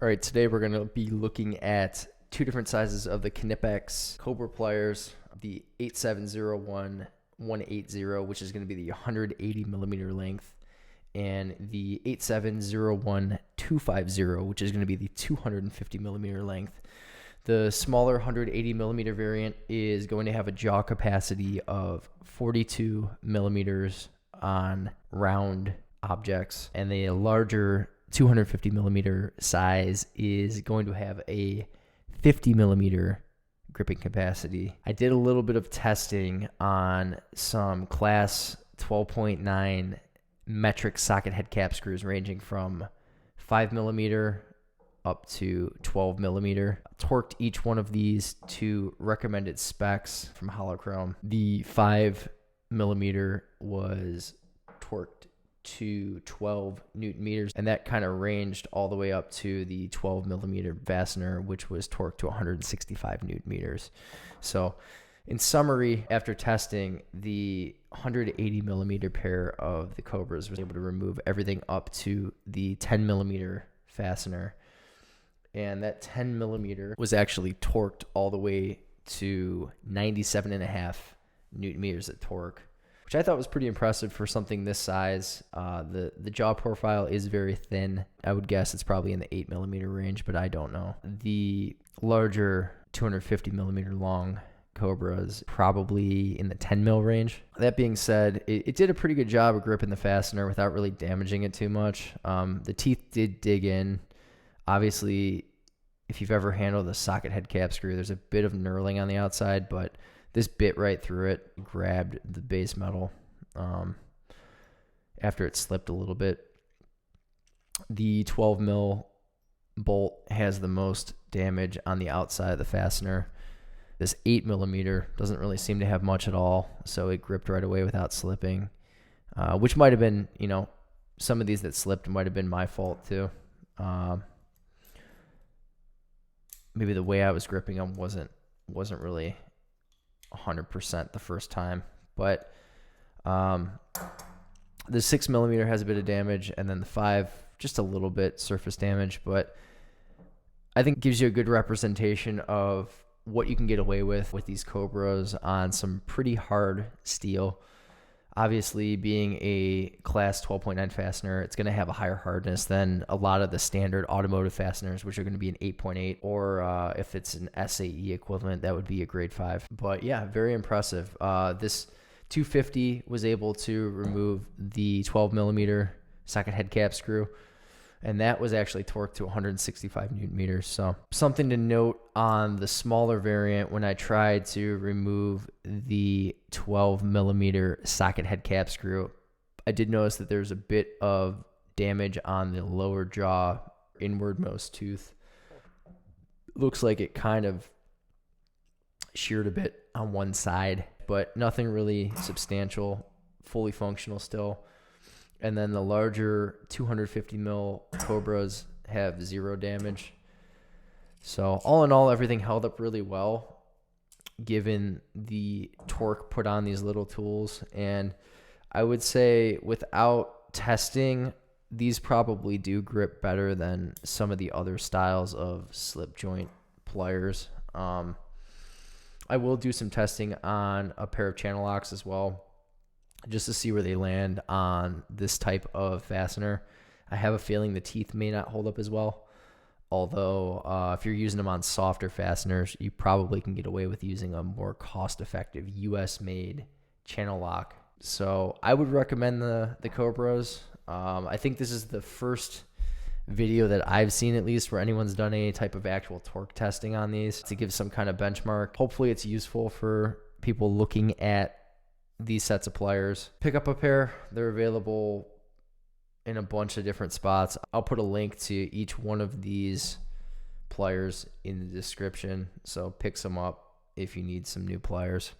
All right, today we're going to be looking at two different sizes of the Knipex Cobra Pliers, the 8701 180, which is going to be the 180 millimeter length, and the 8701 250, which is going to be the 250 millimeter length. The smaller 180 millimeter variant is going to have a jaw capacity of 42 millimeters on round objects, and the larger 250 millimeter size is going to have a 50 millimeter gripping capacity. I did a little bit of testing on some class 12.9 metric socket head cap screws ranging from 5 millimeter up to 12 millimeter. Torqued each one of these to recommended specs from Holochrome. The 5 millimeter was torqued to 12 Newton meters, and that kind of ranged all the way up to the 12 millimeter fastener, which was torqued to 165 Newton meters. So in summary, after testing, the 180 millimeter pair of the Cobras was able to remove everything up to the 10 millimeter fastener, and that 10 millimeter was actually torqued all the way to 97.5 Newton meters at torque, which I thought was pretty impressive for something this size. The jaw profile is very thin. I would guess it's probably in the 8 millimeter range, but I don't know. The larger 250 millimeter long Cobra is probably in the 10 mil range. That being said, it did a pretty good job of gripping the fastener without really damaging it too much. The teeth did dig in. Obviously, if you've ever handled a socket head cap screw, there's a bit of knurling on the outside, but this bit right through it, grabbed the base metal after it slipped a little bit. The 12 mil bolt has the most damage on the outside of the fastener. This 8 millimeter doesn't really seem to have much at all, so it gripped right away without slipping, which might have been, some of these that slipped might have been my fault too. Maybe the way I was gripping them wasn't really 100% the first time, but the 6 millimeter has a bit of damage, and then the 5 just a little bit surface damage, but I think it gives you a good representation of what you can get away with these Cobras on some pretty hard steel. Obviously, being a class 12.9 fastener, it's going to have a higher hardness than a lot of the standard automotive fasteners, which are going to be an 8.8, or if it's an SAE equivalent, that would be a grade 5. But yeah, very impressive. This 250 was able to remove the 12 millimeter socket head cap screw, and that was actually torqued to 165 Newton meters. So something to note on the smaller variant, when I tried to remove the 12 millimeter socket head cap screw, I did notice that there's a bit of damage on the lower jaw inwardmost tooth. Looks like it kind of sheared a bit on one side, but nothing really substantial, fully functional still. And then the larger 250 mil Cobras have 0 damage. So all in all, everything held up really well given the torque put on these little tools. And I would say without testing, these probably do grip better than some of the other styles of slip joint pliers. I will do some testing on a pair of channel locks as well, just to see where they land on this type of fastener. I have a feeling the teeth may not hold up as well, although if you're using them on softer fasteners, you probably can get away with using a more cost-effective US-made channel lock. So I would recommend the Cobras. I think this is the first video that I've seen, at least, where anyone's done any type of actual torque testing on these to give some kind of benchmark. Hopefully it's useful for people looking at these sets of pliers. Pick up a pair. They're available in a bunch of different spots. I'll put a link to each one of these pliers in the description, so pick some up if you need some new pliers.